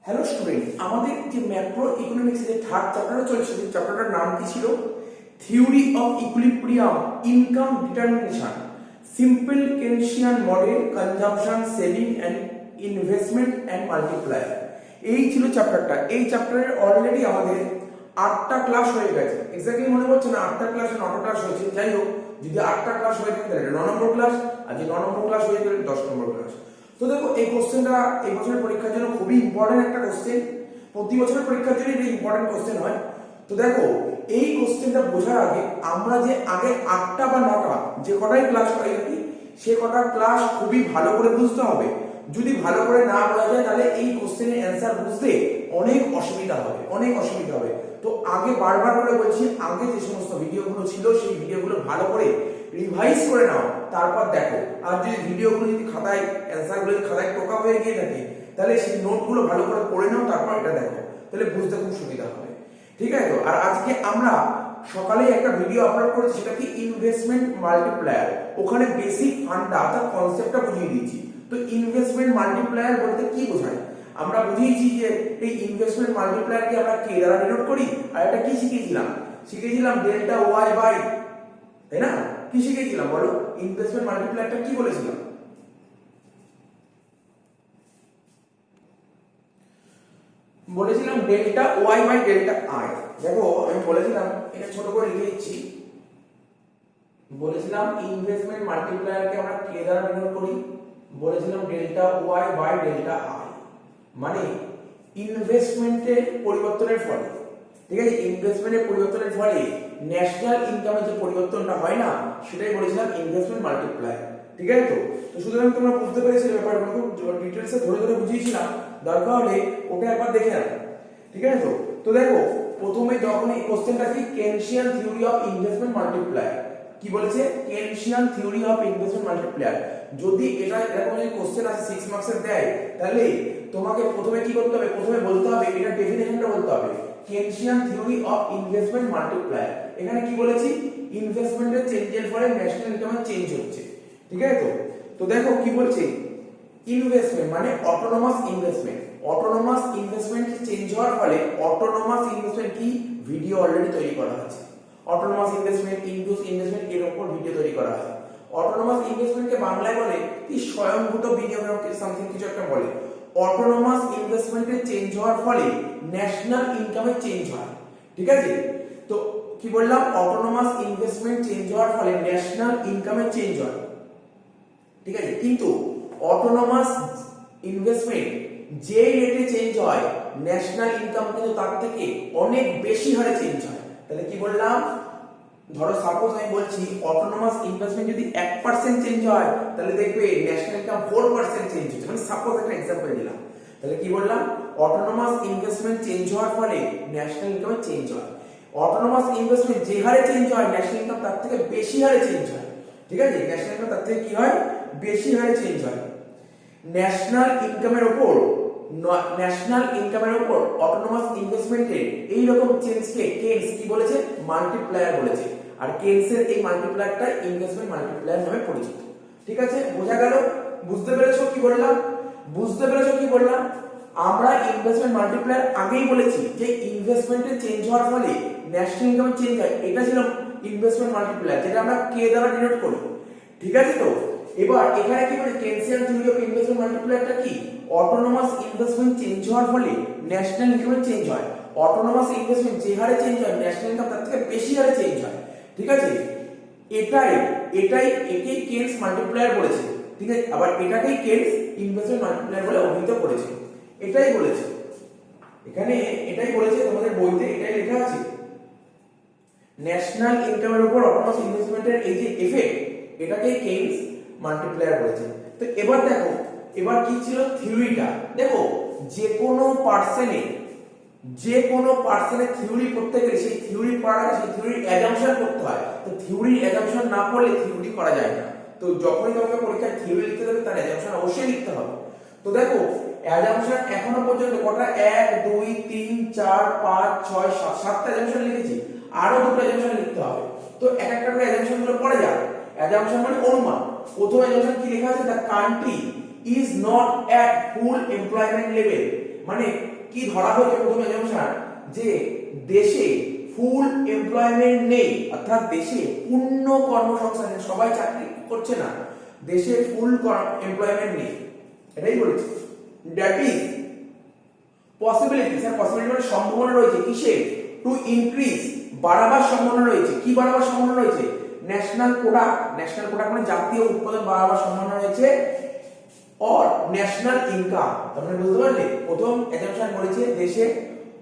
Hello student, আমাদের যে macro ইকোনমিক্সের যে থার্ড চ্যাপ্টারটা চলছে সেই চ্যাপ্টারটার নাম কি ছিল? Theory of equilibrium, income determination, simple Keynesian model, consumption, saving and investment and multiplier. এই ছিল চ্যাপ্টারটা। এই চ্যাপ্টারের অলরেডি আমাদের 8টা ক্লাস হয়ে গেছে। এক্স্যাক্টলি মনে পড়ছে না 8টা ক্লাস 9টা ক্লাস হয়েছে। যাই হোক, যদি 8টা ক্লাস হয়ে থাকে তাহলে 9 নম্বর ক্লাস, আর যদি 9 নম্বর ক্লাস হয়ে গেলে 10 নম্বর ক্লাস। তো দেখো, এই কোশ্চেনটা এই বছরের পরীক্ষার জন্য খুবই ইম্পর্টেন্ট একটা কোশ্চেন। প্রতি বছরের পরীক্ষার জন্য এটা ইম্পর্টেন্ট কোশ্চেন হয়। তো দেখো, এই কোশ্চেনটা বোঝার আগে আমরা যে আগে 8টা বা 9টা যে কটাই ক্লাস করাই থাকি সে কটা ক্লাস খুবই ভালো করে বুঝতে হবে। যদি ভালো করে না বোঝা যায় তাহলে এই কোশ্চেনের অ্যান্সার বুঝতে অনেক অসুবিধা হবে। তো আগে বারবার করে বলছি, আগে যে সমস্ত ভিডিওগুলো ছিল সেই ভিডিওগুলো ভালো করে রিভাইজ করে নাও, তারপর দেখো। আর যদি ভিডিওগুলো যদি খাতায় অ্যান্সারগুলো যদি খাতায় টোকা হয়ে গিয়ে থাকে তাহলে সেই নোটগুলো ভালো করে পড়ে নাও, তারপর এটা দেখো, তাহলে বুঝতে খুব সুবিধা হবে। ঠিক আছে? তো আর আজকে আমরা সকালে একটা ভিডিও আপলোড করেছি, সেটা কি ইনভেস্টমেন্ট মাল্টিপ্লায়ার। ওখানে বেসিক ফান্ডা অর্থাৎ কনসেপ্টটা বুঝিয়ে দিয়েছি। তো ইনভেস্টমেন্ট মাল্টিপ্লায়ার বলতে কি বোঝায় আমরা বুঝিয়েছি যে এই ইনভেস্টমেন্ট মাল্টিপ্লায়ারকে আমরা কে দ্বারা ডিনোট করি। আর এটা কি শিখেছিলাম ডেল্টা ওয়াই বাই, তাই না? কি শিখেছিলাম বলো? ইনভেস্টমেন্ট মাল্টিপ্লায়ারটা কি বলেছিলাম? বলেছিলাম delta Y by delta I. দেখো, আমি বলেছিলাম, এটা ছোট করে লিখে দিচ্ছি, বলেছিলাম ইনভেস্টমেন্ট মাল্টিপ্লায়ারকে আমরা কে দ্বারা ডিনোট করি, বলেছিলাম delta Y by delta I. মানে ইনভেস্টমেন্টের পরিবর্তনের ফলে, ঠিক আছে, ইনভেস্টমেন্টের পরিবর্তনের ফলে ন্যাশনাল ইনকামের যে পরিবর্তনটা হয় না, সেটাই বলেছিলাম ইনভেস্টমেন্ট মাল্টিপ্লায়ার। ঠিক আছে? তো সুতরাং তোমরা বুঝতে পেরেছিলে ব্যাপারগুলো, খুব ডিটেইলসে ধরে ধরে বুঝিয়েছিলাম। দরকার হলে ওটা একবার দেখে নাও। ঠিক আছে? তো দেখো, প্রথমে যখন এই কোশ্চেনটা কি কেনশিয়ান থিওরি অফ ইনভেস্টমেন্ট মাল্টিপ্লায়ার কি বলেছে, কেনশিয়ান থিওরি অফ ইনভেস্টমেন্ট মাল্টিপ্লায়ার। যদি এটা এরকম যদি কোশ্চেন আছে 6 মার্কসের দেয়, তাহলে তোমাকে প্রথমে কি করতে হবে, প্রথমে বলতে হবে, এটা ডেফিনেশনটা বলতে হবে, কেনশিয়ান থিওরি অফ ইনভেস্টমেন্ট মাল্টিপ্লায়ার। এখানে কি বলেছি, ইনভেস্টমেন্টের চেঞ্জের ফলে ন্যাশনাল ইনকামের চেঞ্জ হচ্ছে। ঠিক আছে? তো তো দেখো কি বলছে, ইনভেস্টমেন্ট মানে autonomous investment. Autonomous investment change হওয়ার ফলে, অটোনোমাস ইনভেস্টমেন্ট কি ভিডিও অলরেডি তৈরি করা আছে। অটোনোমাস ইনভেস্টমেন্ট, ইনডিউস ইনভেস্টমেন্ট, এর উপর ভিডিও তৈরি করা আছে। অটোনোমাস ইনভেস্টমেন্টকে বাংলায় বলে কি স্বয়ংভূত বিনিয়োগ, সামথিং কিছু একটা বলে। অটোনোমাস ইনভেস্টমেন্টের চেঞ্জ হওয়ার ফলে ন্যাশনাল ইনকামের চেঞ্জ হয়। ঠিক আছে? তো কি বললাম, অটোনোমাস ইনভেস্টমেন্ট চেঞ্জ হওয়ার ফলে ন্যাশনাল ইনকামের চেঞ্জ হয়। ঠিক আছে? কিন্তু অটোনোমাস ইনভেস্টমেন্ট যে রেটে চেঞ্জ হয়, ন্যাশনাল ইনকাম কিন্তু তার থেকে অনেক বেশি হারে চেঞ্জ হয়। তাহলে কি বললাম, ধরো সাপোজ আমি বলছি অটোনোমাস ইনভেস্টমেন্ট যদি 1% চেঞ্জ হয়, তাহলে দেখবে ন্যাশনাল ইনকাম 4% চেঞ্জ হচ্ছে। মানে সাপোজ একটা एग्जांपल দিলাম। তাহলে কি বললাম, অটোনোমাস ইনভেস্টমেন্ট চেঞ্জ হওয়ার ফলে ন্যাশনাল ইনকামে চেঞ্জ হয়। অটোনোমাস ইনভেস্টমেন্ট যে হারে চেঞ্জ হয়, ন্যাশনাল ইনকাম তার থেকে বেশি হারে চেঞ্জ হয়। ঠিক আছে? ন্যাশনাল ইনকাম তার থেকে কি হয়, বেশি হারে চেঞ্জ হয়। ন্যাশনাল ইনকামের উপর অটোনোমাস ইনভেস্টমেন্টের এই রকম চেঞ্জকে কেনস কি বলেছে, মাল্টিপ্লায়ার বলেছে। আর কেনসের এই মাল্টিপ্লায়ারটা ইনভেস্টমেন্ট মাল্টিপ্লায়ার নামে পরিচিত। ঠিক আছে? বোঝা গেল? বুঝতে পেরেছো কি বললাম? আমরা ইনভেস্টমেন্ট মাল্টিপ্লায়ার আগেই বলেছি যে ইনভেস্টমেন্টের চেঞ্জ হওয়ার ফলে ন্যাশনাল ইনকামের চেঞ্জ হয়। এটা ছিল ইনভেস্টমেন্ট মাল্টিপ্লায়ার, যেটা আমরা কে দ্বারা ডিনোট করি। ঠিক আছে? তো এবার এখানে কি বলে, কেনশিয়ান থিওরি অফ ইনভেস্টমেন্ট মাল্টিপ্লায়ারটা কি, অটোনোমাস ইনভেস্টমেন্ট চেঞ্জ হওয়ার ফলে ন্যাশনাল ইনকামের চেঞ্জ হয়। অটোনোমাস ইনভেস্টমেন্ট যে হারে চেঞ্জ হয়, ন্যাশনাল ইনকাম তার থেকে বেশি হারে চেঞ্জ হয়। ঠিক আছে? একেই কেনস মাল্টিপ্লায়ার বলেছে। ঠিক আছে? আবার এটাকেই কেনস ইনভেস্টমেন্ট মাল্টিপ্লায়ার বলে অভিহিত করেছে। এটাই বলেছে এখানে, এটাই বলেছে তোমাদের বইতে, এটাই লেখা আছে। ন্যাশনাল ইনকামের উপর অটোনোমাস ইনভেস্টমেন্টের এই যে এফেক্ট, এটাকে কেনস মাল্টিপ্লায়ার বলেছে। তো এবার দেখো, এবার কি ছিল থিওরিটা। দেখো, যে কোনো পার্সনে থিওরি করতে গেলে সেই থিওরি পড়ার আগে সেই থিওরির অ্যাজাম্পশন করতে হয়। তো থিওরির অ্যাজাম্পশন না পড়লে থিওরি করা যায় না। তো যখনই তোমাকে পরীক্ষায় থিওরি লিখতে দেবে তার অ্যাজাম্পশন অবশ্যই লিখতে হবে। তো দেখো, অ্যাজাম্পশন এখনো পর্যন্ত কটা, 1 2 3 4 5 6 7 7টা অ্যাজাম্পশন লিখেছি। আরো দুটো অ্যাজাম্পশন লিখতে হবে। তো এক একটা করে অ্যাজাম্পশন গুলো পড়ে যাক। অ্যাজাম্পশন মানে অনুমান। প্রথম অ্যাজাম্পশন কি লেখা আছে, the country is not at full employment level. মানে কি ধরা হয়েছে প্রথম অ্যাজাম্পশন, যে দেশে ফুল এমপ্লয়মেন্ট নেই, অর্থাৎ দেশে পূর্ণ কর্মসংস্থান, সবাই চাকরি করছে না, দেশে ফুল এমপ্লয়মেন্ট নেই, এটাই বলেছে। That is possibility, sir possibility মানে সম্ভাবনা রয়েছে কিসের, টু ইনক্রিজ, বাড়াবার সম্ভাবনা রয়েছে, কি বাড়াবার সম্ভাবনা রয়েছে, ন্যাশনাল প্রোডাক্ট, ন্যাশনাল প্রোডাক্ট মানে জাতীয় উৎপাদন বাড়াবার সম্ভাবনা রয়েছে, অর ন্যাশনাল ইনকাম। তোমরা বুঝতে পারলে, প্রথম অ্যাজাম্পশন বলেছে দেশে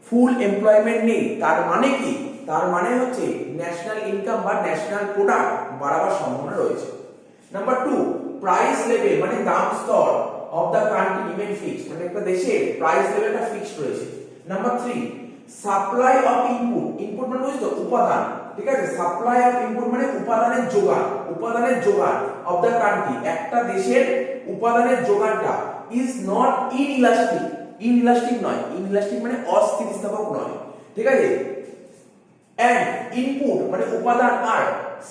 ফুল এমপ্লয়মেন্ট নেই, তার মানে কি, তার মানে হচ্ছে ন্যাশনাল ইনকাম বা ন্যাশনাল প্রোডাক্ট বাড়াবার সম্ভাবনা রয়েছে। নাম্বার 2, প্রাইস লেভেল মানে দাম স্তর of the country remain fixed, মানে একটা দেশের প্রাইস লেভেলটা ফিক্সড রয়েছে। Number 3, supply of input, input মানে বুঝছো উপাদান, ঠিক আছে, সাপ্লাই অফ ইনপুট মানে উপাদানের যোগান, উপাদানের যোগান অফ দা কান্ট্রি, একটা দেশের উপাদানের যোগানটা ইজ নট ইনইলাস্টিক, ইনইলাস্টিক নয়, ইনইলাস্টিক মানে অস্থিতিস্থাপক নয়, ঠিক আছে, এন্ড ইনপুট মানে উপাদান আর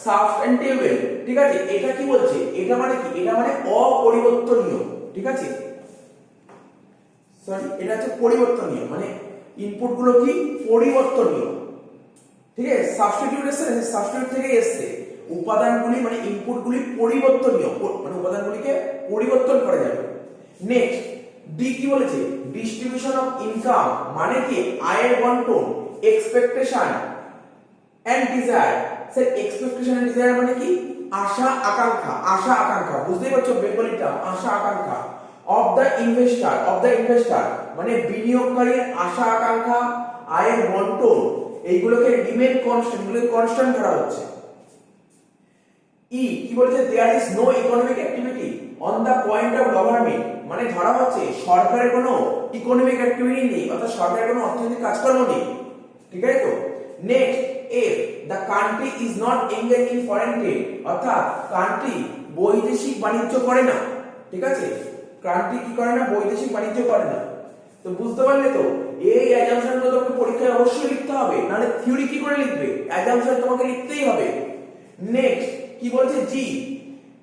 সাবস্টেন্টেবল, ঠিক আছে, এটা কি বলছে, এটা মানে কি, এটা মানে অপরিবর্তনীয়, ঠিক আছে, সরি এটা হচ্ছে পরিবর্তনীয়, মানে ইনপুট গুলো কি পরিবর্তনীয়, ঠিক আছে, সাবস্টিটিউট এসে, সাবস্টিটিউট থেকে এসেছে, উপাদানগুলি মানে ইনপুটগুলি পরিবর্তনীয়, মানে উপাদানগুলিকে পরিবর্তন করা যাবে। নেক্সট ডি কি বলেছে, ডিস্ট্রিবিউশন অফ ইনকাম মানে কি আয়ের বন্টন, expectation and desire, sir expectation and desire মানে কি আশা আকাঙ্ক্ষা, আশা আকাঙ্ক্ষা, বুঝতেই পারছো বেঙ্গলিটা, আশা আকাঙ্ক্ষা, of the investor, of the investor মানে বিনিয়োগকারীর আশা আকাঙ্ক্ষা, আয়ের বন্টন, এইগুলোকে রিমেইন কনস্ট্যান্ট, এগুলোকে কনস্ট্যান্ট ধরা হচ্ছে। ই কি বলেছে, there is no economic activity on the point of government, মানে ধরা হচ্ছে সরকারের কোনো ইকোনমিক অ্যাক্টিভিটি নেই, অর্থাৎ সরকারের কোনো অর্থনৈতিক কাজকর্ম নেই, ঠিক আছে তো। Next F, the country is not engage in foreign trade, অর্থাৎ কান্ট্রি বৈদেশিক বাণিজ্য করে না, ঠিক আছে, কান্ট্রি কি করে না, বৈদেশিক বাণিজ্য করে না। তো বুঝতে পারলে তো, এই অ্যাজাম্পশনগুলো তোমাকে পরীক্ষায় অবশ্যই লিখতে হবে, নাহলে থিওরি কি করে লিখবে, অ্যাজাম্পশন তোমাকে লিখতেই হবে। নেক্সট কি বলছে জি,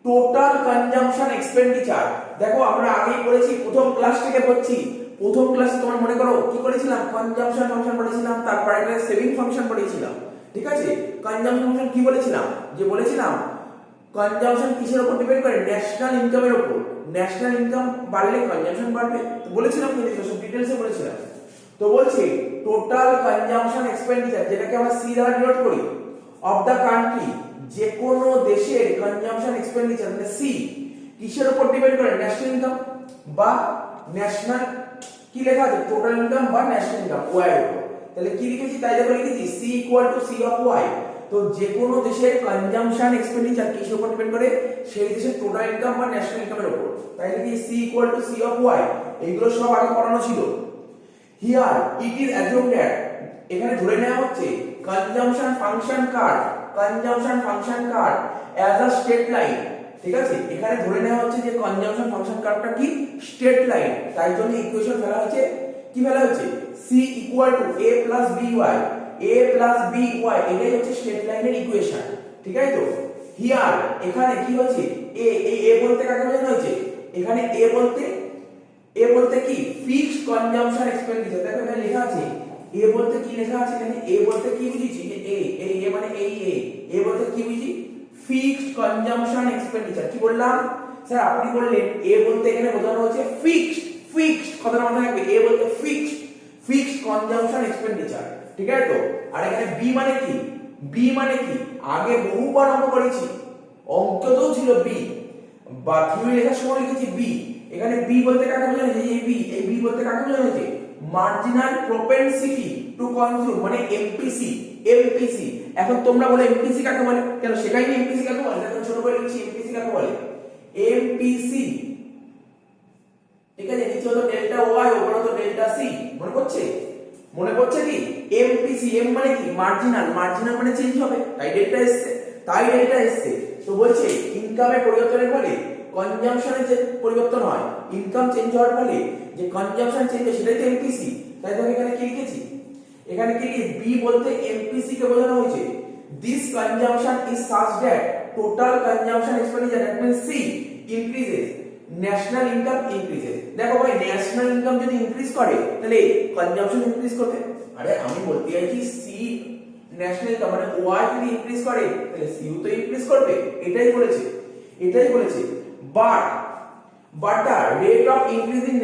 টোটাল কনজাম্পশন এক্সপেন্ডিচার, দেখো আমরা আগেই পড়েছি, প্রথম ক্লাস থেকে পড়ছি, প্রথম ক্লাসে তোমার মনে করো কি করেছিলাম, কনজাম্পশন ফাংশন পড়েছিলাম, তারপর একটা সেভিং ফাংশন পড়েছিলাম, ঠিক আছে, কনজাম্পশন ফাংশন কি বলেছিলাম, যে বলেছিলাম কনজাম্পশন কিসের উপর ডিপেন্ড করে, ন্যাশনাল ইনকামের উপর, ন্যাশনাল ইনকাম বাড়লে কনজাম্পশন বাড়বে, তো বলেছিলাম কিন্তু সব ডিটেইলসে বলেছিলাম। তো বলছে টোটাল কনজাম্পশন এক্সপেন্ডিচার, যেটাকে আমরা সি দ্বারা ডিনোট করি, অফ দা কান্ট্রি, যে কোনো দেশের কনজাম্পশন এক্সপেন্ডিচার মানে সি কিসের উপর ডিপেন্ড করে, ন্যাশনাল ইনকাম বা ন্যাশনাল কি লেখা আছে, টোটাল ইনকাম বা ন্যাশনাল ইনকাম ওয়াই এর উপর, তাহলে কি লিখেছি, তাই দেখো লিখেছি C equal to C of Y. তো যে কোনো দেশের কনজাম্পশন এক্সপেন্ডিচার কিসের উপর ডিপেন্ড করে, সেই দেশের টোটাল ইনকাম বা ন্যাশনাল ইনকামের উপর, তাই লিখি C equal to C of Y, এইগুলো সব আগে পড়ানো ছিল। Here it is assumed that, এখানে ধরে নেওয়া হচ্ছে consumption function card, consumption function card as a straight line, ঠিক আছে, এখানে ধরে নেওয়া হচ্ছে যে কনজাম্পশন ফাংশন কার্ভটা কি স্ট্রেট লাইন, তাই জন্য ইকুয়েশন ফেলা হচ্ছে, কি ফেলা হচ্ছে, c equal to a plus by, a plus by, এটাই হচ্ছে স্ট্রেট লাইনের ইকুয়েশন, ঠিক আছে তো। হিয়ার এখানে কি হচ্ছে, a বলতে কাকে বোঝানো হয়েছে, এখানে a বলতে কি ফিক্সড কনজাম্পশন এক্সপেন্ডিচার, দেখো এখানে লেখা আছে a বলতে কি লেখা আছে, এখানে a বলতে কি বুঝিয়েছি, যে a মানে a বলতে কি বুঝি, ফিক্সড কনজাম্পশন এক্সপেন্ডিচার, কি বললাম স্যার, আপনি বললেন এ বলতে এখানে বোঝানো হচ্ছে ফিক্সড কথাটা মাথায় রাখবে, এ বলতে ফিক্সড কনজাম্পশন এক্সপেন্ডিচার, ঠিক আছে তো। আর এখানে বি মানে কি আগে বহুবার অঙ্ক করেছি, অঙ্কতেও ছিল বি বা থিওরি লেখার সময় লিখেছি বি, এখানে বি বলতে কাকে বোঝানো হয়েছে, এই বি বলতে কাকে বোঝানো হয়েছে, মার্জিনাল প্রপেনসিটি টু কনজিউম মানে এমপিসি। এখন তোমরা বলে এমপিসি কাকে বলে, কেন শেখাইনি এমপিসি কাকে বলে, এখন ছোট করে লিখছি এমপিসি কাকে বলে, এমপিসি, ঠিক আছে, নিচে হলো ডেল্টা ওয়াই, উপরে হলো ডেল্টা সি, মনে পড়ছে কি, এমপিসি, এম মানে কি মার্জিনাল মানে চেঞ্জ হবে, তাই ডেল্টা এসছে, তো বলছে ইনকামের পরিবর্তনের ফলে কনজাম্পশনের যে পরিবর্তন হয়, ইনকাম চেঞ্জ হওয়ার ফলে যে কনজাম্পশন চেঞ্জ হয়, সেটাই তো এমপিসি, তাই তো এখানে কি লিখেছি, এখানে কি বি বলতে এমপিসি কে বোঝানো হয়েছে, this consumption is such that total consumption expenditure that means C increases, national income increases. দেখো ভাই ন্যাশনাল ইনকাম যদি ইনক্রিজ করে তাহলে কনজাম্পশন ইনক্রিজ করবে। আরে আমি বলতে চাইছি সি ন্যাশনাল ইনকাম মানে ওয়াই যদি ইনক্রিজ করে তাহলে সিইউ তো ইনক্রিজ করবে, এটাই বলেছে। But the rate of increase in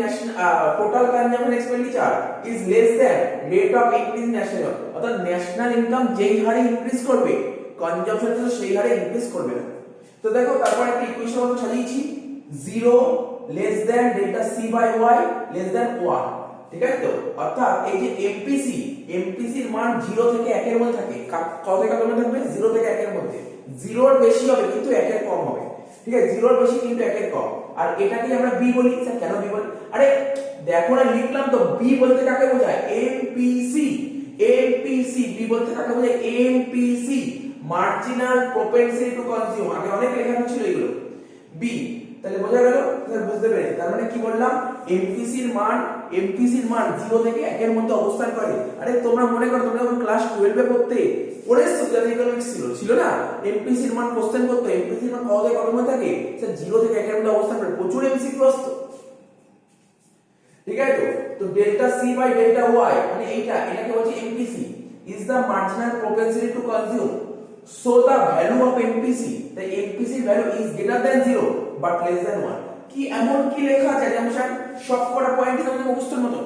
total consumption expenditure is less than rate of increase in national income. অর্থাৎ ন্যাশনাল ইনকাম যেই হারে ইনক্রিজ করবে কনজাম্পশন তো সেই হারে ইনক্রিজ করবে না। তো দেখো তারপর একটা ইকুয়েশন আমরা সাজিয়েছি 0 less than delta c by y less than 1, ঠিক আছে তো? অর্থাৎ এই যে এমপিসি এর মান 0 থেকে 1 এর মধ্যে থাকে। কত থেকে কত মধ্যে থাকবে? 0 থেকে 1 এর মধ্যে। 0 এর বেশি হবে কিন্তু 1 এর কম হবে, ঠিক আছে? 0 এর বেশি কিন্তু 1 এর কম। আর এটাকে আমরা বি বলি। স্যার কেন বি বলি? আরে দেখো না লিখলাম তো, বি বলতে কাকে বোঝায়? এমপিসি। বি বলতে কাকে বোঝায়? MPC, marginal propensity to consume. আগে অনেক লেখা ছিল এগুলো। বি তাহলে বোঝা গেল? স্যার বুঝতে পেরেছি। তার মানে কি বললাম? এমপিসি এর মান 0 থেকে 1 এর মধ্যে অবস্থান করে। আরে তোমরা মনে করো তোমরা যখন ক্লাস 12 এ পড়তে পড়েছো, যাদের ইকোনমিক্স ছিল না, এমপিসি এর মান কোশ্চেন করতে, এমপিসি এর মান কত থেকে কত মধ্যে থাকে? স্যার 0 থেকে 1 এর মধ্যে অবস্থান করে। প্রচুর এমসিকিউ আসতো, ঠিক আছে তো? তো delta C by delta Y মানে এটাকে বলছে MPC is the marginal propensity to consume. So the value of MPC, the MPC value is greater than 0 but less than 1। কি এমন কি লেখা আছে? অ্যাজাম্পশন সব কটা পয়েন্টই তোমাদের মুখস্থের মতো,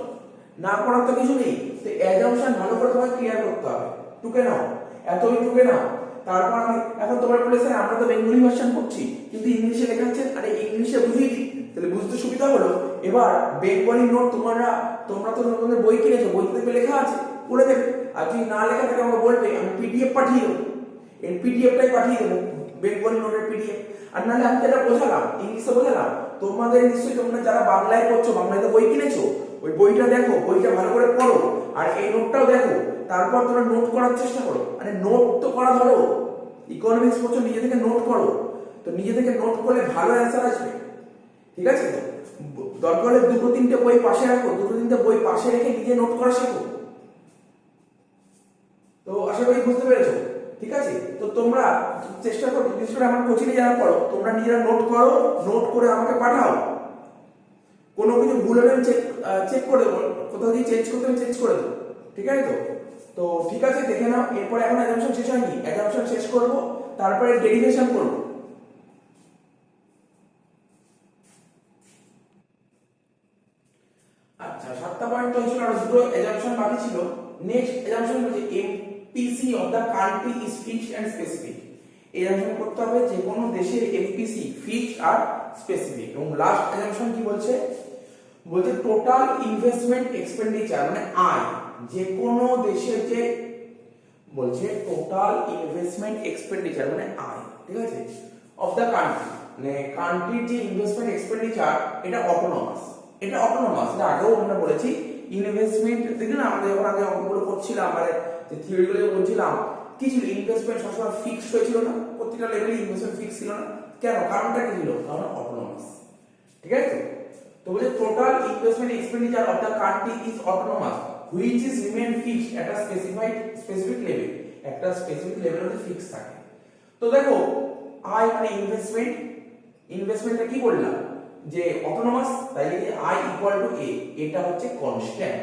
না পড়ার তো কিছু নেই। তো অ্যাজাম্পশন ভালো করে তোমাকে ক্লিয়ার করতে হবে, টুকে নাও, এতই টুকে নাও। তারপর আমি এখন তোমার বলে স্যার আমরা তো বেঙ্গলি ভার্সন পড়ছি কিন্তু ইংলিশে লেখা আছে। আরে ইংলিশে বুঝিয়ে দিই তাহলে বুঝতে সুবিধা হলো। এবার বেঙ্গলি নোট তোমরা তো তোমাদের বই কিনেছো, বইতে লেখা আছে, পড়ে দেবে। আর যদি না লেখা থাকে আমাকে বলবে, আমি পিডিএফ পাঠিয়ে দেবো, এই পিডিএফটাই পাঠিয়ে দেবো, বেঙ্গলি নোটের পিডিএফ। আর নাহলে আমি যেটা বোঝালাম ইংলিশে বোঝালাম, তোমাদের নিশ্চয়ই তোমরা যারা বাংলায় পড়ছো, বাংলায় তো বই কিনেছো, ওই বইটা দেখো, বইটা ভালো করে পড়ো, আর এই নোটটাও দেখো, তারপর তোমরা নোট করার চেষ্টা করো। আরে নোট তো করা ধরো, ইকোনমিক্স পড়ছো, নিজে থেকে নোট করো। তো নিজে থেকে নোট করলে ভালো অ্যান্সার আসবে, ঠিক আছে তো? দরকার হলে 2-3টে বই পাশে রাখো, 2-3টে বই পাশে রেখে নিজে নোট করা শেখো। তো আশা করি বুঝতে পেরেছো, ঠিক আছে? তো তোমরা চেষ্টা করো, বিশেষ করে আমার কোচিংয়ে যারা পড়ো, তোমরা নিজেরা নোট করো, নোট করে আমাকে পাঠাও। কোনো কিছু ভুল হলে চেক করে দেবো, কোথাও যদি চেঞ্জ করতে চেঞ্জ করে দেবো, ঠিক আছে তো? তো ঠিক আছে, দেখে নাও। এরপরে এখন অ্যাজাম্পশন শেষ হয়নি, অ্যাজাম্পশন শেষ করব, তারপরে ডেরিভেশন করব। আচ্ছা 7টা পয়েন্ট তো হয়েছিল, আর দুটো অ্যাজাম্পশন বাকি ছিল। নেক্সট অ্যাজাম্পশন হচ্ছে MPC of the country is fixed and specific. এই অ্যাজাম্পশন করতে হবে যে কোনো দেশের এমপিসি ফিক্সড আর স্পেসিফিক। এবং লাস্ট অ্যাজাম্পশন কি বলছে? বলছে টোটাল ইনভেস্টমেন্ট এক্সপেন্ডিচার মানে আয়, যে কোনো দেশের যে বলছে টোটাল ইনভেস্টমেন্ট এক্সপেন্ডিচার মানে আয়, ঠিক আছে, অফ দ্য কান্ট্রি, মানে কান্ট্রির যে ইনভেস্টমেন্ট এক্সপেন্ডিচার এটা অটোনমাস। এটা আগেও আমরা বলেছি। ইনভেস্টমেন্ট দেখি না, আমরা যখন আগে অঙ্কগুলো করছিলাম, মানে যে থিওরিগুলো বলছিলাম, কি ছিল? ইনভেস্টমেন্ট সবসময় ফিক্সড হয়েছিল না, প্রত্যেকটা লেভেলে ইনভেস্টমেন্ট ফিক্স ছিল না। কেন? কারণটা কি ছিল? কারণ অটোনমাস, ঠিক আছে। তো বলছে total investment expenditure of the country is autonomous which is remain fixed at a specific level, একটা স্পেসিফিক লেভেলে ফিক্স থাকে। তো দেখো আয় মানে ইনভেস্টমেন্টটা কি বললাম যে অটোনমাস, তাই যে আই ইকুয়াল টু এ, এটা হচ্ছে কনস্ট্যান্ট,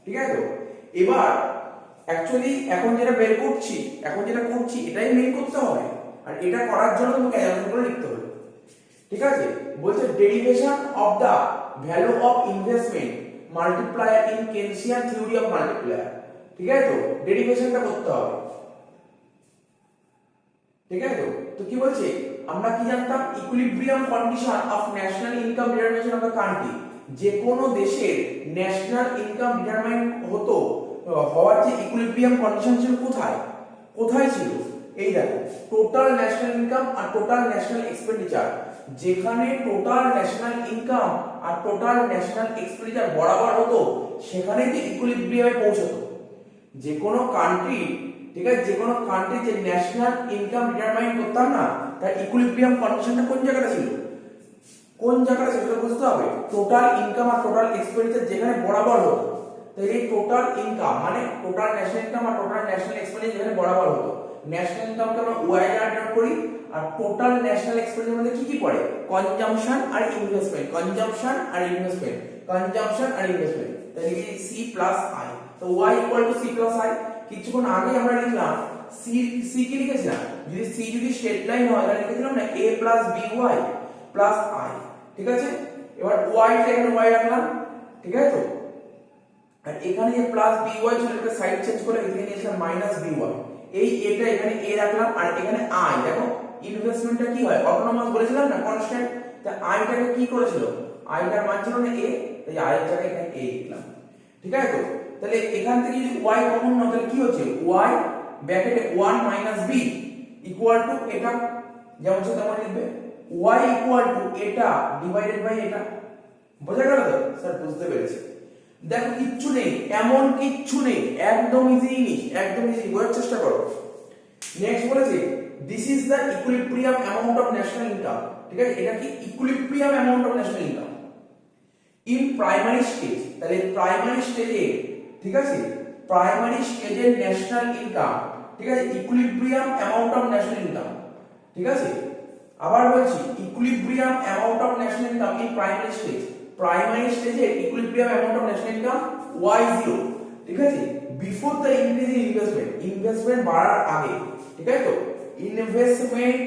ঠিক আছে তো? এবার অ্যাকচুয়ালি এখন যেটা করছি এটাই মেইন করতে হবে, আর এটা করার জন্য তোমাকে অ্যাজাম্পশন করে লিখতে হবে, ঠিক আছে? বলছে derivation of the value of investment multiplier in Keynesian theory of multiplier, ঠিক আছে তো? ডেরিভেশনটা করতে হবে, ঠিক আছে তো? তো কি বলছে? আমরা কি জানতাম? Equilibrium condition of national income determination of the country. যে কোনো দেশের ন্যাশনাল ইনকাম ডিটারমাইন হতো, হওয়ার যে ইকুইলিব্রিয়াম কন্ডিশন ছিল কোথায় ছিল? এই দেখো, টোটাল ন্যাশনাল ইনকাম আর টোটাল ন্যাশনাল এক্সপেন্ডিচার। যেখানে টোটাল ন্যাশনাল ইনকাম আর টোটাল ন্যাশনাল এক্সপেন্ডিচার বরাবর হতো, সেখানে যে ইকুইলিব্রিয়ামে পৌঁছতো। যে কোনো কান্ট্রি, ঠিক আছে, যে কোনো কান্ট্রি যে ন্যাশনাল ইনকাম ডিটারমাইন করতাম না, তার ইকুইলিব্রিয়াম কন্ডিশনটা কোন জায়গাটা ছিল সেটা বুঝতে হবে। টোটাল ইনকাম আর টোটাল এক্সপেন্ডিচার যেখানে বরাবর হতো, তাই এই টোটাল ইনকাম মানে টোটাল ন্যাশনাল ইনকাম আর টোটাল ন্যাশনাল এক্সপেন্ডিচার যেখানে বরাবর হতো, ন্যাশনাল ইনকামকে আমরা ওয়াই দ্বারা ডিনোট করি, আর টোটাল ন্যাশনাল এক্সপেন্ডিচার মধ্যে কি কি পড়ে? কনজাম্পশন আর ইনভেস্টমেন্ট, কনজাম্পশন আর ইনভেস্টমেন্ট, কনজাম্পশন আর ইনভেস্টমেন্ট। তাহলে কি সি প্লাস আই, তো y equal to C plus I. কিছুক্ষণ আগে আমরা লিখলাম সি কি লিখেছিলাম, যদি সি যদি স্ট্রেট লাইন হয় তাহলে লিখেছিলাম না a plus by plus i, ঠিক আছে। এবার y টা এখানে y রাখলাম, ঠিক আছে তো। আর এখানে যে প্লাস by ছিল এটা সাইড চেঞ্জ করে এখানে নিয়েছিলাম মাইনাস by, এই এটা এখানে a রাখলাম আর এখানে i। দেখো ইনভেস্টমেন্টটা কি হয়, অটোনোমাস বলেছিলাম না কনস্ট্যান্ট, তা i টাকে কি করেছিল, i টার মান ছিল না a, তাই i এর জায়গায় এখানে a লিখলাম, ঠিক আছে তো। তাহলে এখান থেকে যদি y কমন নাও তাহলে কি হচ্ছে, y ব্র্যাকেটে 1 - b ইকুয়াল টু এটা যেমন আছে তেমন লিখবে, y ইকুয়াল টু এটা ডিভাইডেড বাই এটা। বোঝা গেল তো স্যার? বুঝতে পেরেছি। দেখো কিচ্ছু নেই, এমন কিচ্ছু নেই, একদম ইজি জিনিস, একদম ইজি, বোঝার চেষ্টা করো। নেক্সট বলেছে this is the equilibrium amount of national income, ঠিক আছে। এটা কি equilibrium amount of national income in primary stage. তাহলে প্রাইমারি স্টেজে, ঠিক আছে, প্রাইমারি স্টেজের ন্যাশনাল ইনকাম, ঠিক আছে, equilibrium amount of national income, ঠিক আছে। আবার বলছি equilibrium amount of national income in primary stage, primary স্টেজে equilibrium amount of national income y0, ঠিক আছে, before the increase in investment, investment বাড়ার আগে, ঠিক আছে তো। ইনভেস্টমেন্ট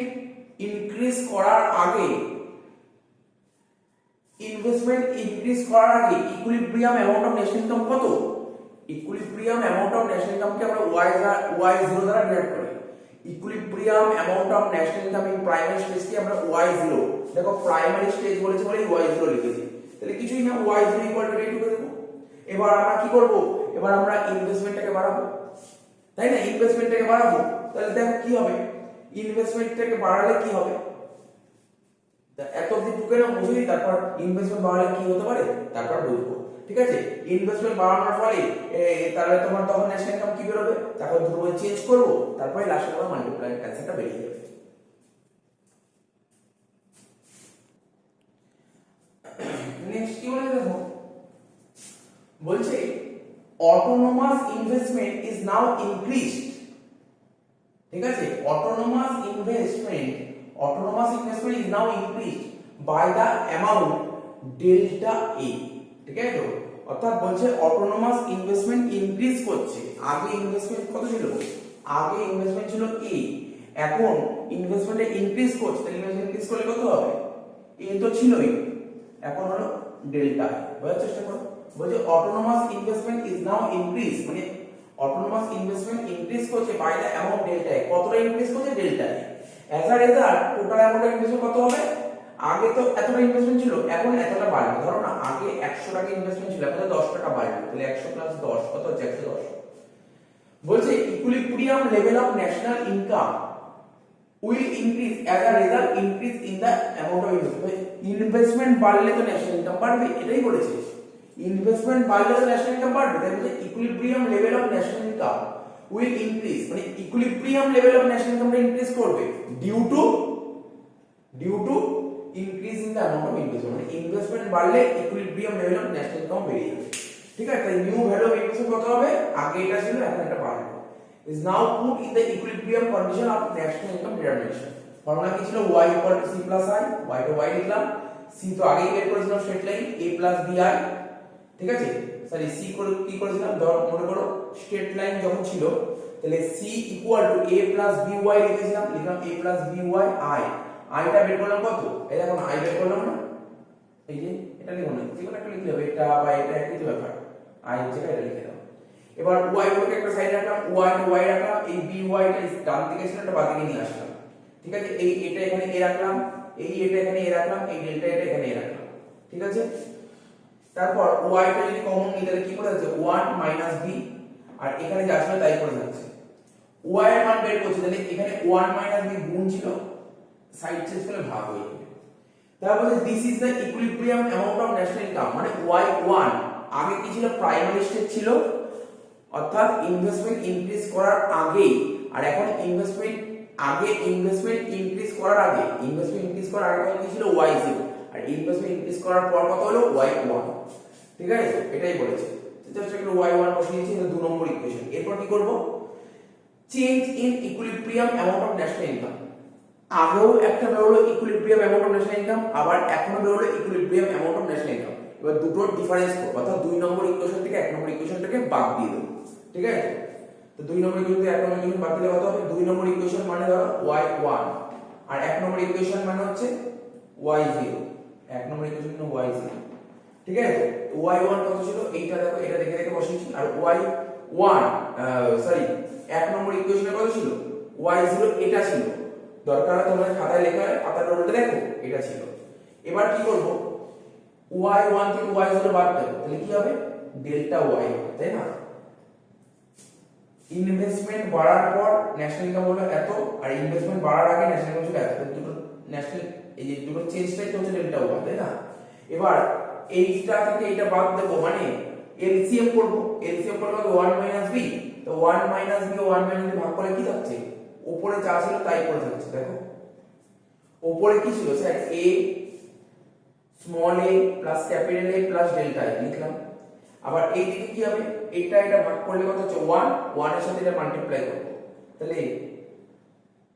ইনক্রিজ করার আগে, ইনভেস্টমেন্ট ইনক্রিজ করার আগে equilibrium amount of national income কত? ইকুইলিব্রিয়াম অ্যামাউন্ট অফ ন্যাশনাল ইনকামকে আমরা y0 দ্বারা ডিভাইড করি। Equilibrium amount of national income in primary stage কি আমরা y0, দেখো প্রাইমারি স্টেজ বলেছে বলে y0 লিখেছি, তাহলে কিছুই না, y0 ইকুয়াল টু এইটুকু দেবো। এবার আমরা কি করব, এবার আমরা ইনভেস্টমেন্টটাকে বাড়াবো, তাই না, ইনভেস্টমেন্টটাকে বাড়াবো। তাহলে দেখো কি হবে, ইনভেস্টমেন্টটাকে বাড়ালে কি হবে, এত অবধি টুকে না বুঝলি, তারপর ইনভেস্টমেন্ট বাড়ালে কি হতে পারে তারপর বুঝবো, ঠিক আছে। ইনভেস্টমেন্ট বাড়ানোর ফলে তাহলে তোমার তখন ন্যাশনাল ইনকাম কি বেরোবে, তারপর দুটো চেঞ্জ করব, তারপরে লাস্টে আবার মাল্টিপ্লাই অ্যান্সারটা বেরিয়ে যাবে। নেক্সট কি বলে দেখো, বলছে autonomous investment is now increased, ঠিক আছে, autonomous investment is now increased by the amount delta A, ঠিক আছে তো। অর্থাৎ বলছে অটোনোমাস ইনভেস্টমেন্ট ইনক্রিজ করছে, আগে ইনভেস্টমেন্ট কত ছিল, আগে ইনভেস্টমেন্ট ছিল A, এখন ইনভেস্টমেন্টে ইনক্রিজ করছে, তাহলে ইনভেস্টমেন্ট ইনক্রিজ করলে কত হবে, A তো ছিলই, এখন হলো ডেল্টা। বোঝার চেষ্টা করো, বলছে autonomous investment is now increase, মানে অটোনোমাস ইনভেস্টমেন্ট ইনক্রিজ করছে by the amount delta A, কতটা ইনক্রিজ করছে, delta A। As a result total amount of investment কত হবে, আগে তো এতটা ইনভেস্টমেন্ট ছিল, এখন এতটা বাড়বে। ধরো না আগে 100 টাকা ইনভেস্টমেন্ট ছিল, এখন 10 টাকা বাড়বে, তাহলে 100 প্লাস 10 কত হচ্ছে, 110। বলছে equilibrium level of national income will increase as a result increase in the amount of investment. Investment বাড়লে তো ন্যাশনাল ইনকাম বাড়বে, এটাই বলেছে, ইনভেস্টমেন্ট বাড়লে তো ন্যাশনাল ইনকাম বাড়বে। তাই বলছে equilibrium level of national income will increase, মানে ইকুইলিব্রিয়াম লেভেল অফ ন্যাশনাল ইনকামটা ইনক্রিজ করবে due to increase in the amount of investment, মানে ইনভেস্টমেন্ট বাড়লে equilibrium level of national income বেড়ে যাবে, ঠিক আছে। তাই নিউ ভ্যালু অফ ইনভেস্টমেন্ট কত হবে, আগে এটা ছিল এখন এটা বাড়বে, is now put in the equilibrium condition of national income determination। Formula কি ছিল, y equal to c plus i, y তো y লিখলাম, c তো আগেই বের করেছিলাম straight line a plus bi, ঠিক আছে। সরি c করে কি করেছিলাম, ধর মনে করো স্ট্রেট লাইন যখন ছিল তাহলে c equal to a plus by লিখেছিলাম, লিখলাম a plus by i টা বের করলাম কত, এই দেখো i বের করলাম না, এই যে এটা লিখো না, যে কোনো একটা লিখলে হবে, এটা বা এটা একই তো ব্যাপার, i এর জায়গায় এটা লিখে দাও। এবার y কে একটা সাইডে রাখলাম, y টা y রাখলাম, এই by টা ডান দিকে ছিল এটা বাঁ দিকে নিয়ে আসলাম, ঠিক আছে। এই এটা এখানে a রাখলাম, এই এটা এখানে a রাখলাম, এই ডেল্টা এটা এখানে a রাখলাম, ঠিক আছে। তারপর y টা যদি কমন নিই তাহলে কি করে যাচ্ছে, 1 - b, আর এখানে যা ছিল তাই করে যাচ্ছে, y এর মান বের করছি, তাহলে এখানে 1 - b গুণ ছিল, সাইড চেঞ্জ করলে ভাগ হয়ে যাবে। তারপর this is the equilibrium amount of national income, মানে y1 আগে কি ছিল, প্রাইমারি স্টেজ ছিল, অর্থাৎ ইনভেস্টমেন্ট ইনক্রিজ করার আগে, আর এখন ইনভেস্টমেন্ট ইনক্রিজ করার আগে, ইনভেস্টমেন্ট ইনক্রিজ করার আগে কি ছিল, y0, আর ইনভেস্টমেন্ট ইনক্রিজ করার পর কত হলো, y1, ঠিক আছে, এটাই বলেছে। জাস্ট একটু y1 বসিয়েছি, এটা 2 নম্বর ইকুয়েশন। এরপর কি করব, change in equilibrium amount of national income, আগেও একটা বেরোলো equilibrium amount of national income, আবার এখনো বেরোলো equilibrium amount of national income. এবার দুটোর ডিফারেন্স করব, অর্থাৎ 2 নম্বর ইকুয়েশন থেকে 1 নম্বর ইকুয়েশনটাকে বাদ দিয়ে দেবো। ঠিক আছে, তো 2 নম্বর ইকুয়েশন থেকে 1 নম্বর ইকুয়েশন বাদ দিলে কত হবে? 2 নম্বর ইকুয়েশন মানে ধরো y1 আর 1 নম্বর ইকুয়েশন মানে হচ্ছে y0। 1 নম্বর ইকুয়েশন মানে y0। ঠিক আছে, তো y1 কত ছিল? এইটা দেখো, এটা দেখে দেখে বসিয়েছি। আর y1 সরি 1 নম্বর ইকুয়েশনে কত ছিল? y0 এটা ছিল। দরকার হয় তোমরা খাতায় লেখা হয়, পাতাটা উল্টে দেখো, এটা ছিল। এবার কি করব? y1 থেকে y0 বাদ দেব, তাহলে কি হবে? ডেল্টা y হবে, তাই না? ইনভেস্টমেন্ট বাড়ার পর ন্যাশনাল ইনকাম হলো এত, আর ইনভেস্টমেন্ট বাড়ার আগে ন্যাশনাল ইনকাম ছিল এত। দুটো ন্যাশনাল, এই যে দুটো চেঞ্জটাই তো হচ্ছে ডেল্টা y, তাই না? এবার এইটা থেকে এটা বাদ দেব, মানে এলসিএম করব। এলসিএম করলে হবে 1 b, তো 1 b ও 1 b ভাগ করলে কি থাকছে? উপরে যা ছিল তাই পড়ে থাকছে। দেখো উপরে কি ছিল sir? a small a plus capital A plus delta i লিখলাম। আবার এই দিকে কি হবে? এটা ভাগ করলে কত হচ্ছে? 1 এর সাথে এটা মাল্টিপ্লাই করব, তাহলে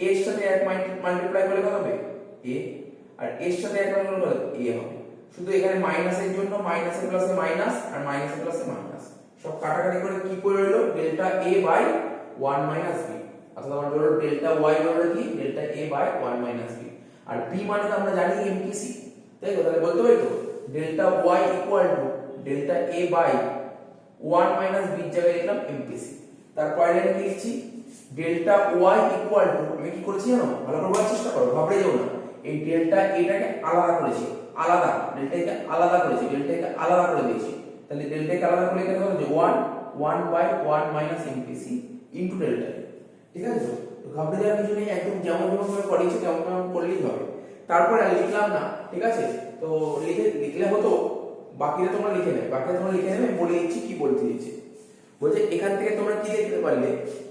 a এর সাথে 1 মাল্টিপ্লাই করলে কত হবে? a, আর এর সাথে 1 মাল্টিপ্লাই করলে কত? a হবে। শুধু এখানে মাইনাসের জন্য মাইনাসে প্লাসে মাইনাস, আর মাইনাসে প্লাসে মাইনাস, সব কাটাকাটি করে কি পড়ে রইলো? Delta a by 1 b। অর্থাৎ আমরা বলবো ডেল্টা y হলো কি? Delta a by 1 b। আর b মানে তো আমরা জানি এমপিসি, তাই তো? তাহলে বলতে পারি তো delta y equal to delta a by 1 b জায়গায় লিখলাম এমপিসি। তারপরে লাইনে কি লিখছি? ডেল্টা y ইকুয়াল টু, আমি কি করেছি জানো? ভালো করে বোঝার চেষ্টা করো, ভাবরে যাও না। এই ডেল্টা এটাকে আলাদা করেছি, আলাদা ডেল্টাকে আলাদা করেছি, ডেল্টাকে আলাদা করে দিয়েছি। তাহলে ডেল্টাকে আলাদা করে এখানে কত হচ্ছে? 1 বাই 1 এমপিসি ইনটু ডেল্টা। ঠিক আছে, তো ঘাবড়ে যাওয়ার কিছু নেই, একদম যেমন যেমন ভাবে পড়িয়েছি তেমন তেমন করলেই হবে। তারপরে লিখলাম না, ঠিক আছে? তো লিখলে হতো, বাকিটা তোমরা লিখে নেবে, বলে দিচ্ছি কি বলতে দিচ্ছি। বলছে এখান থেকে তোমরা কি দেখতে পারলে?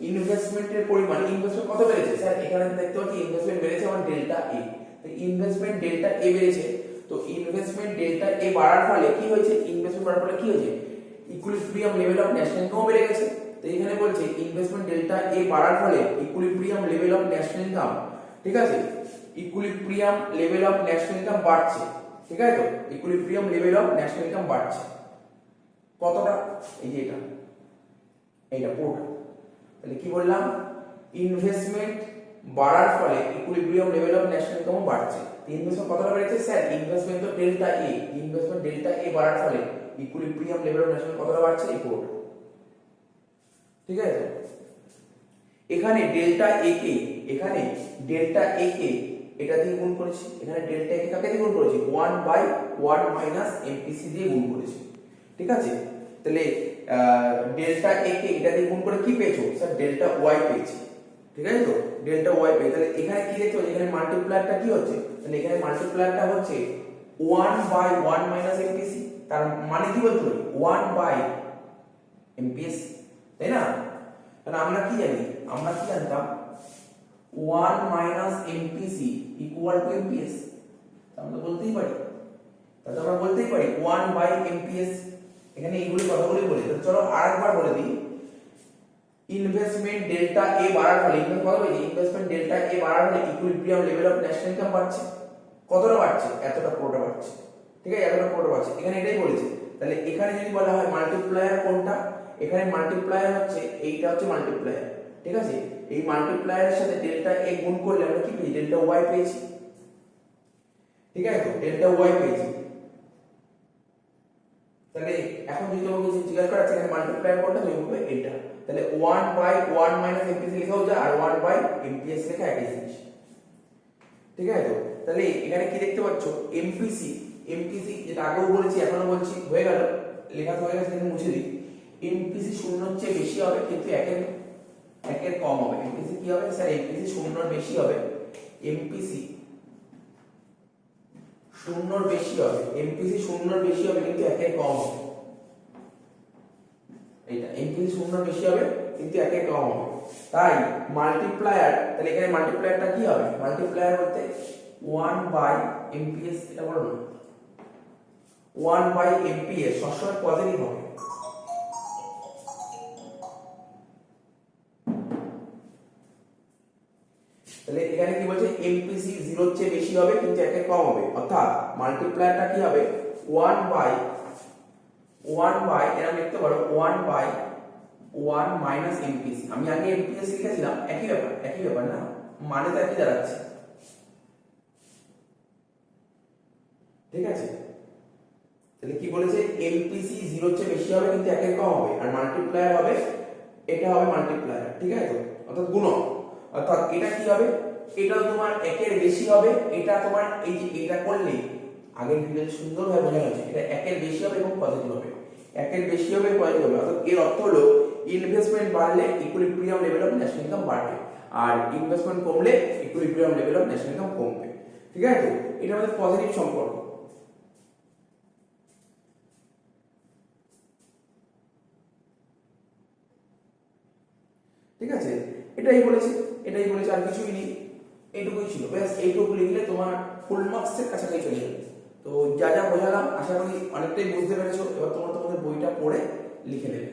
ইনভেস্টমেন্টের পরিমাণ, ইনভেস্টমেন্ট কত বেড়েছে স্যার? এখানে দেখতে পাচ্ছি ইনভেস্টমেন্ট বেড়েছে আমার ডেল্টা a। তো ইনভেস্টমেন্ট ডেল্টা a বেড়েছে, তো ইনভেস্টমেন্ট ডেল্টা a বাড়ার ফলে কি হয়েছে? ইনভেস্টমেন্ট বাড়ার ফলে কি হয়েছে? Equilibrium level of national income বেড়ে গেছে। তো এখানে বলছে ইনভেস্টমেন্ট ডেল্টা a বাড়ার ফলে equilibrium level of national income, ঠিক আছে, equilibrium level of national income বাড়ছে। ঠিক আছে, তো equilibrium level of national income বাড়ছে কতটা? এই যে এইটা পুরোটা। তাহলে কি বললাম? ইনভেস্টমেন্ট বাড়ার ফলে equilibrium level of national income বাড়ছে। ইনভেস্টমেন্ট কতটা বেড়েছে স্যার? ইনভেস্টমেন্ট তো delta a, investment delta a বাড়ার ফলে ইকুইলিব্রিয়াম লেভেল অফ ন্যাশনাল কতটা বাড়ছে? এই পুরোটা। ঠিক আছে, এখানে ডেল্টা a কে, এখানে ডেল্টা a কে এটা দিয়ে গুণ করেছি, এখানে ডেল্টা a কে কাকে দিয়ে গুণ করেছি? 1 বাই 1 এমপিসি দিয়ে গুণ করেছি। ঠিক আছে, তাহলে ডেল্টা a কে এটা দিয়ে গুণ করে কি পেয়েছো স্যার? ডেল্টা y পেয়েছি। ঠিক আছে, তো ডেল্টা y পেয়ে, তাহলে এখানে কি দেখতে পাচ্ছি? এখানে মাল্টিপ্লায়ারটা কি হচ্ছে? তাহলে এখানে মাল্টিপ্লায়ারটা হচ্ছে 1 বাই 1 এমপিসি। তার মানে কি বলতে পারি? 1 বাই এমপিএস, তাই না? তাহলে আমরা কি জানি? আমরা কি জানতাম? 1 এমপিসি ইকুয়াল টু এমপিএস। আমরা বলতেই পারি, তাহলে আমরা বলতেই পারি 1 বাই এমপিএস। এখানে এইগুলি কতগুলি বলি, তো চলো আরেকবার বলে দিই। ইনভেস্টমেন্ট ডেল্টা a বাড়ার ফলে, ইনভেস্টমেন্ট ডেল্টা a বাড়ার ফলে equilibrium level of national income বাড়ছে। কতটা বাড়ছে? এতটা পুরোটা বাড়ছে। ঠিক আছে, এতটা পুরোটা বাড়ছে, এখানে এটাই বলেছে। তাহলে এখানে যদি বলা হয় মাল্টিপ্লায়ার কোনটা, এখানে মাল্টিপ্লায়ার হচ্ছে এইটা, হচ্ছে মাল্টিপ্লায়ার। ঠিক আছে, এই মাল্টিপ্লায়ারের সাথে ডেল্টা a গুণ করলে আমরা কি পেয়েছি? ডেল্টা y পেয়েছি। ঠিক আছে, তো ডেল্টা y পেয়েছি। তাহলে এখন যদি তোমাকে জিজ্ঞাসা করা আছে এখানে মাল্টিপ্লায়ার কোনটা, তুমি বলবে এটা। তাহলে 1 বাই 1 এমপিএস লেখাও যায়, আর 1 বাই এমপিএস লেখা একই জিনিস। ঠিক আছে, তো তাহলে এখানে কি দেখতে পাচ্ছ? এমপিসি, এমপিসি যেটা আগেও বলেছি এখনো বলছি, হয়ে গেল, লেখা তো হয়ে গেছে, এখানে মুছে দিই। এমপিসি 0 এর চেয়ে বেশি হবে, কিন্তু একের কম হবে। এমপিসি কি হবে স্যার? এমপিসি 0 এর বেশি হবে, এমপিসি 0 এর বেশি হবে, এমপিসি 0 এর বেশি হবে, কিন্তু একের কম হবে। এটা এমপিসি 0 এর বেশি হবে, কিন্তু একের কম হবে। তাই মাল্টিপ্লায়ার, তাহলে এখানে মাল্টিপ্লায়ারটা কি হবে? মাল্টিপ্লায়ার বলতে 1 বাই এমপিএস, এটা বলো না, 1 বাই এমপিএস সবসময় পজিটিভ হবে। তাহলে এখানে কি বলছে এমপিসি 0 এর চেয়ে বেশি হবে কিন্তু 1 এর কম হবে, অর্থাৎ মাল্টিপ্লায়ারটা কি হবে 1 বাই এরকম লিখতে পারো 1 বাই 1 মাইনাস এমপিসি। আমি আগে এমপিসি লিখেছিলাম, একই ব্যাপার না, মানে তো একই দাঁড়াচ্ছে, ঠিক আছে। তাহলে কি বলেছে এমপিসি 0 এর চেয়ে বেশি হবে কিন্তু 1 এর কম হবে, আর মাল্টিপ্লায়ার হবে, এটা হবে মাল্টিপ্লায়ার, ঠিক আছে তো, অর্থাৎ গুণক। অর্থাৎ এটা কি হবে, এটা তোমার 1 এর বেশি হবে, এটা তোমার এই যে এটা করলে আগের ভিডিওতে সুন্দরভাবে বোঝানো হয়েছে, এটা 1 এর বেশি হবে এবং পজিটিভ হবে, 1 এর বেশি হবে পজিটিভ হবে। অর্থাৎ এর অর্থ হলো ইনভেস্টমেন্ট বাড়লে equilibrium level of national income বাড়বে, আর ইনভেস্টমেন্ট কমলে equilibrium level of national income কমবে, ঠিক আছে তো। এটা আমাদের পজিটিভ সম্পর্ক। ঠিক আছে, এটাই বলেছে আর কিছুই নেই, এইটুকুই ছিল, ব্যাস এইটুকু লিখলে তোমার ফুল মার্কসের কাছাকাছি চলে যাবে। তো যা যা বোঝালাম আশা করি অনেকটাই বুঝতে পেরেছো। এবার তোমরা তোমাদের বইটা পড়ে লিখে নেবে।